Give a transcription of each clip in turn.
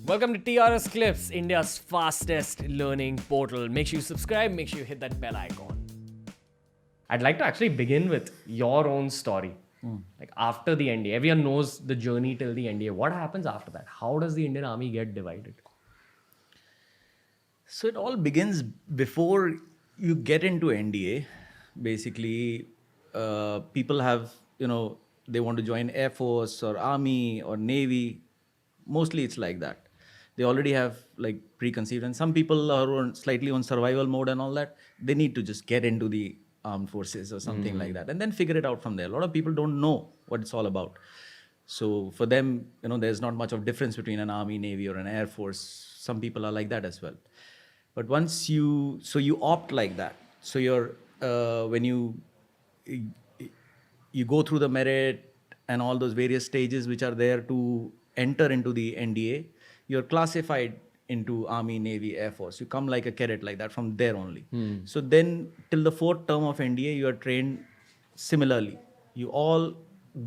Welcome to TRS Clips, India's fastest learning portal. Make sure you subscribe, make sure you hit that bell icon. I'd like to actually begin with your own story. Like after the NDA, everyone knows the journey till the NDA. What happens after that? How does the Indian Army get divided? So it all begins before you get into NDA. Basically, people have, they want to join Air Force or Army or Navy. Mostly it's like that. They already have like preconceived, and some people are slightly on survival mode and all that. They need to just get into the armed forces or something like that and then figure it out from there. A lot of people don't know what it's all about. So for them, there's not much of difference between an Army, Navy or an Air Force. Some people are like that as well. But once you opt like that. So you're, when you go through the merit and all those various stages which are there to enter into the NDA, you're classified into Army, Navy, Air Force. You come like a cadet like that from there only. So then till the 4th term of NDA, you are trained similarly. You all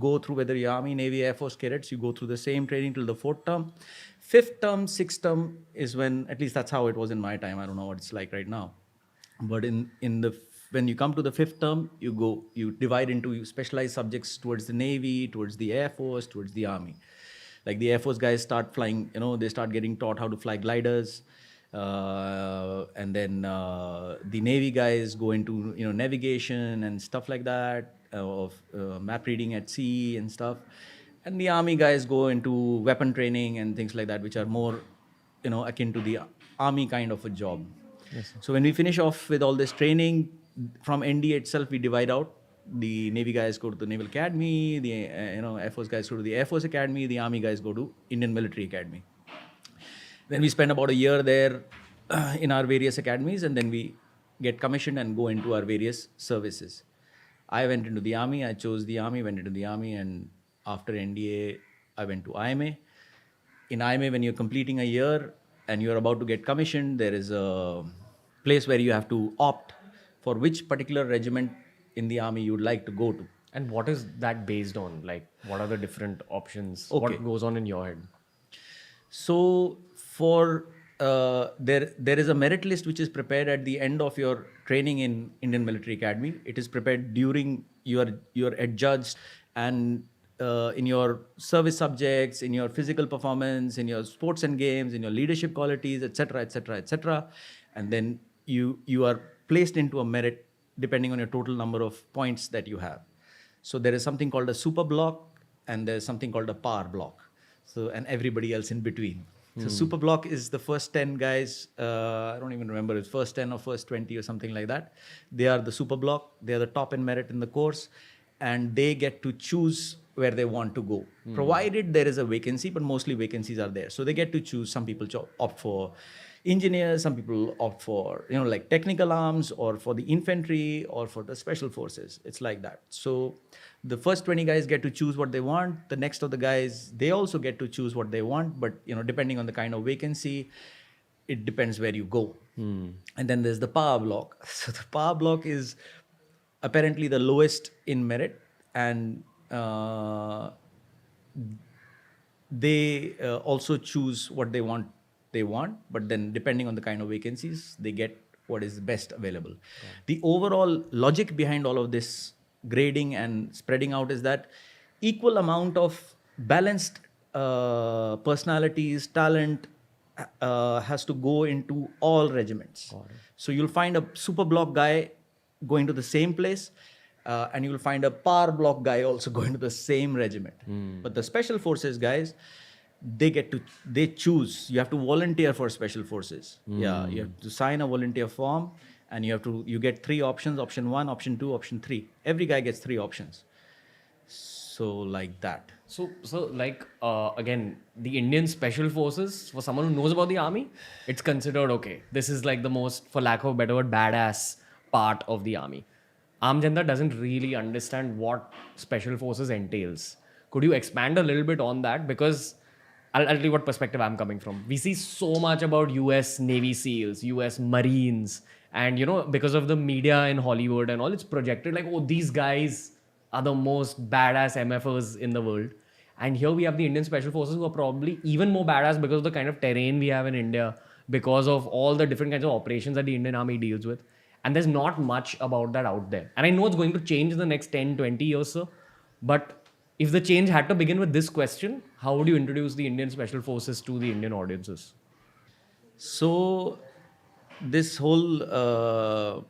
go through, whether you're Army, Navy, Air Force cadets, you go through the same training till the 4th term. 5th term, 6th term is when, at least that's how it was in my time. I don't know what it's like right now. But when you come to the 5th term, you divide into specialized subjects towards the Navy, towards the Air Force, towards the Army. Like the Air Force guys start flying, they start getting taught how to fly gliders. And then the Navy guys go into, navigation and stuff like that, of map reading at sea and stuff. And the Army guys go into weapon training and things like that, which are more, akin to the Army kind of a job. Yes, so when we finish off with all this training, from NDA itself, we divide out. The Navy guys go to the Naval Academy, the Air Force guys go to the Air Force Academy, the Army guys go to Indian Military Academy. Then we spend about a year there in our various academies, and then we get commissioned and go into our various services. I went into the Army, I chose the Army, went into the Army, and after NDA, I went to IMA. In IMA, when you're completing a year and you're about to get commissioned, there is a place where you have to opt for which particular regiment in the Army you would like to go to. And what is that based on? Like, what are the different options? Okay. What goes on in your head? So for there is a merit list which is prepared at the end of your training in Indian Military Academy. It is prepared during you're adjudged, and in your service subjects, in your physical performance, in your sports and games, in your leadership qualities, etc., etc., etc. And then you are placed into a merit depending on your total number of points that you have. So there is something called a super block, and there's something called a power block. So, and everybody else in between. So super block is the first 10 guys, I don't even remember, it's first 10 or first 20 or something like that. They are the super block, they are the top in merit in the course, and they get to choose where they want to go, provided there is a vacancy, but mostly vacancies are there. So they get to choose. Some people opt for engineers, some people opt for, like technical arms, or for the infantry, or for the special forces. It's like that. So the first 20 guys get to choose what they want. The next of the guys, they also get to choose what they want, but depending on the kind of vacancy, it depends where you go. And then there's the power block. So the power block is apparently the lowest in merit, and they also choose what they want, but then depending on the kind of vacancies, they get what is best available. Yeah. The overall logic behind all of this grading and spreading out is that equal amount of balanced personalities, talent has to go into all regiments. So you'll find a super block guy going to the same place, and you'll find a power block guy also going to the same regiment. But the special forces guys, they choose. You have to volunteer for special forces. Yeah, you have to sign a volunteer form, and you get 3 options: option 1, option 2, option 3. Every guy gets 3 options. So like that. So like, again, the Indian Special Forces, for someone who knows about the Army, it's considered, okay, this is like the most, for lack of a better word, badass part of the Army. Aam Janta doesn't really understand what Special Forces entails. Could you expand a little bit on that? Because I'll tell you what perspective I'm coming from. We see so much about US Navy SEALs, US Marines, and because of the media in Hollywood and all, it's projected like, oh, these guys are the most badass MFers in the world. And here we have the Indian Special Forces who are probably even more badass because of the kind of terrain we have in India, because of all the different kinds of operations that the Indian Army deals with. And there's not much about that out there. And I know it's going to change in the next 10, 20 years, sir. But if the change had to begin with this question, how would you introduce the Indian Special Forces to the Indian audiences? So, this whole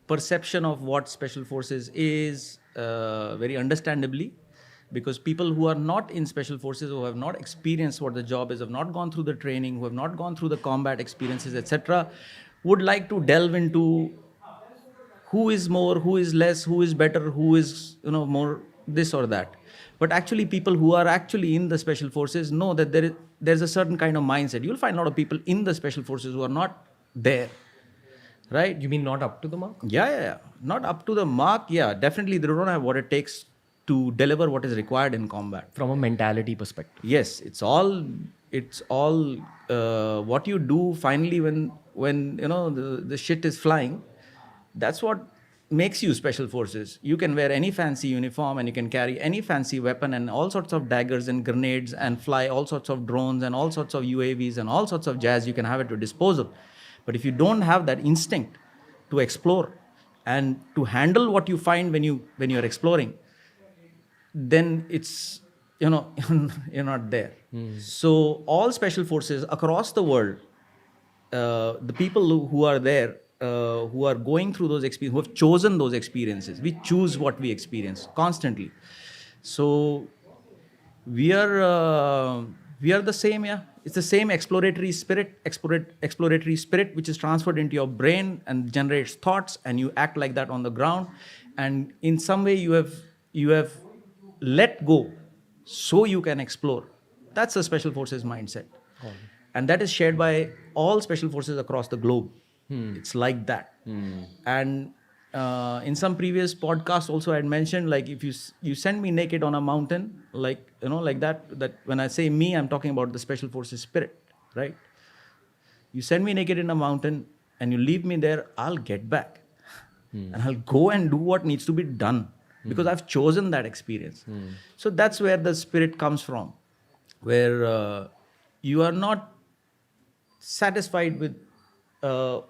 perception of what special forces is, very understandably, because people who are not in special forces, who have not experienced what the job is, have not gone through the training, who have not gone through the combat experiences, etc., would like to delve into who is more, who is less, who is better, who is more this or that. But actually, people who are actually in the special forces know that there's a certain kind of mindset. You'll find a lot of people in the special forces who are not there, right? You mean not up to the mark? Yeah. Not up to the mark. Yeah, definitely they don't have what it takes to deliver what is required in combat. From a mentality perspective. Yes, it's all what you do finally when the shit is flying. That's what makes you special forces. You can wear any fancy uniform and you can carry any fancy weapon and all sorts of daggers and grenades and fly all sorts of drones and all sorts of UAVs and all sorts of jazz. You can have at your disposal. But if you don't have that instinct to explore and to handle what you find when you're exploring, then it's you're not there. So all special forces across the world, the people who are there, who are going through those experiences, who have chosen those experiences, we choose what we experience constantly. So we are the same. Yeah, it's the same exploratory spirit which is transferred into your brain and generates thoughts, and you act like that on the ground, and in some way you have let go so you can explore. That's the special forces mindset. And that is shared by all special forces across the globe. It's like that. And in some previous podcasts also I had mentioned, like, if you send me naked on a mountain, like that when I say me, I'm talking about the special forces spirit, right? You send me naked in a mountain and you leave me there, I'll get back. And I'll go and do what needs to be done, because I've chosen that experience. So that's where the spirit comes from, where you are not satisfied with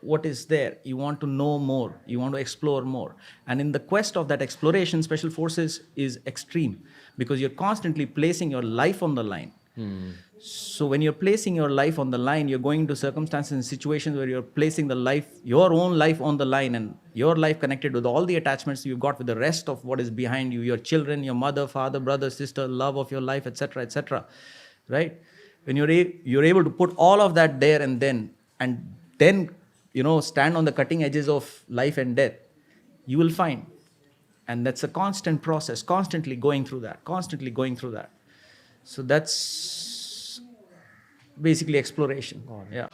what is there. You want to know more. You want to explore more. And in the quest of that exploration, special forces is extreme, because you're constantly placing your life on the line. So when you're placing your life on the line, you're going into circumstances and situations where you're placing your own life on the line, and your life connected with all the attachments you've got with the rest of what is behind you, your children, your mother, father, brother, sister, love of your life, etc., right? When you're able to put all of that there and then stand on the cutting edges of life and death, you will find. And that's a constant process, constantly going through that. So that's basically exploration. Yeah.